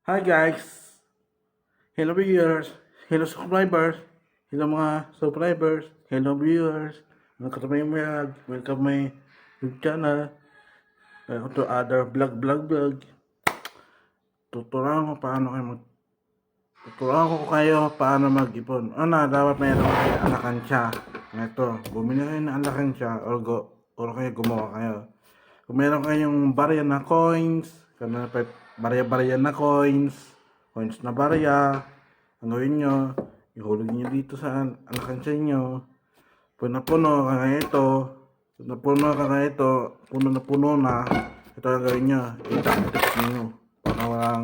Hi guys! Hello viewers! Hello subscribers! Hello mga subscribers! Hello viewers! Welcome to my vlog! Welcome to my YouTube channel! Welcome to other vlog. Tuturuan ko kayo paano mag-ipon. Dapat mayroon kayo alakansya. Ito, bumili kayo ng alakansya or kayo gumawa kayo. Kung meron kayong barya na coins, barya-barya na coins na barya, ang gawin nyo, ihulog nyo dito sa alakansya nyo. Puno na puno na, ito ang gawin nyo, itaktik nyo, para walang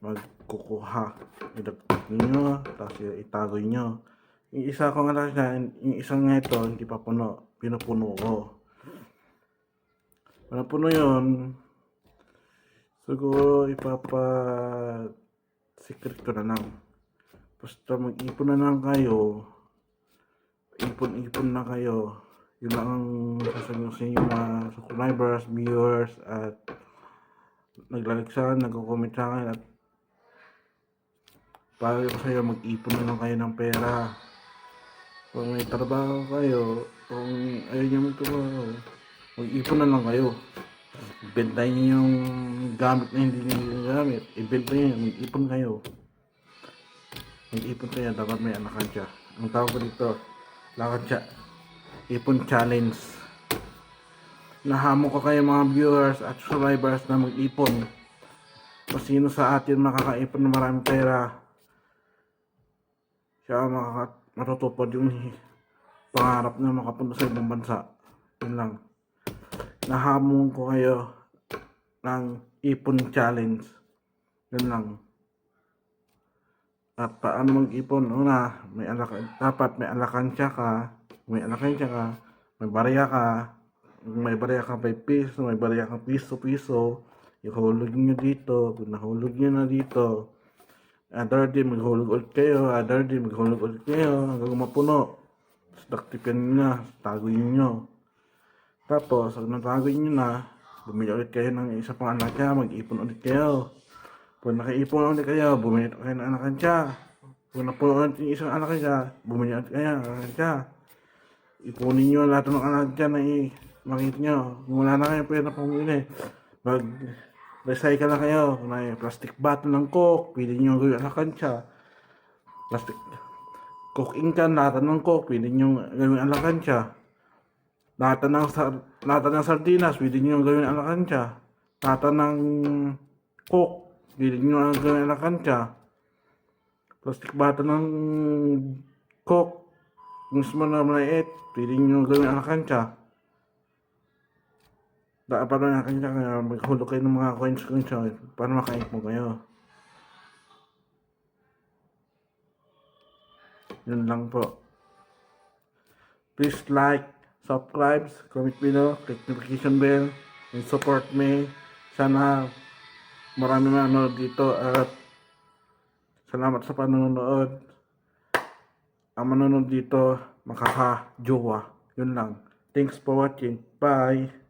magkukuha. Itaktik nyo, tapos itago nyo. Yung isa kong alakansya, yung isang nga ito, hindi pa puno, pinupuno ko. Wala puno yun, siguro secret ko na lang. Basta mag-ipon na lang kayo, ipon na kayo. Yun lang ang sasabihin ko sa inyo mga subscribers, viewers, at nag-like sa akin, nag-comment sa akin, at payo ko sa iyo, mag-ipon na lang kayo ng pera. Kung may trabaho kayo, kung ayaw nyo magtrabaho, mag-ipon na lang kayo. Ibenta nyo yung gamit na hindi nyo gamit. Ibenta nyo, mag-ipon kayo. Mag-ipon kayo, dapat may alakansya. Ang tawag ko dito, alakansya, ipon challenge. Nahamon ko kayo mga viewers at subscribers na mag-ipon. Kung sino sa atin makakaipon ng maraming pera, siya matutupad yung pangarap na makapunta sa ibang bansa. Yun lang. Nahamon ko kayo ng ipon challenge. Yun lang. At paano mag-ipon? Dapat may alakansya ka. May barya ka. May barya ka 5 piso. May barya ka piso. Ihulog nyo dito. Kung nahulog nyo na dito, other day maghulog ulit kayo. Hanggang mapuno. Tapos daktipan nyo na. Tagoyin nyo. Tapos, pag natagoy nyo na, bumili ulit kayo ng isa pang alakansya, mag-ipon ulit kayo. Pag nakaipon ulit kayo, bumili ulit kayo ng alakansya. Pag napuno ulit yung isang alakansya, bumili ulit kayo ng alakansya. Ipunin nyo lahat ng alakansya na makita nyo. Kung wala na kayo pwede na pumili, mag-recycle na kayo. Kung may plastic bottle ng Coke, pwede nyo gawin alakansya. Plastic Coke inkan, lahat ng Coke, pwede nyo gawin alakansya. Lata ng sardinas, pwede nyo gawin alakansya. Lata ng Coke, pwede nyo gawin alakansya. Plastic bottle ng Coke, mismo na maliit, pwede nyo gawin alakansya. Dapat na alakansya kaya maghulog kayo ng mga coins para makaipon kayo. Yun lang po. Please like, subscribe, comment below, click notification bell, and support me. Sana marami manonood dito at salamat sa panonood. Ang manonood dito makaka-jowa. Yun lang. Thanks for watching. Bye!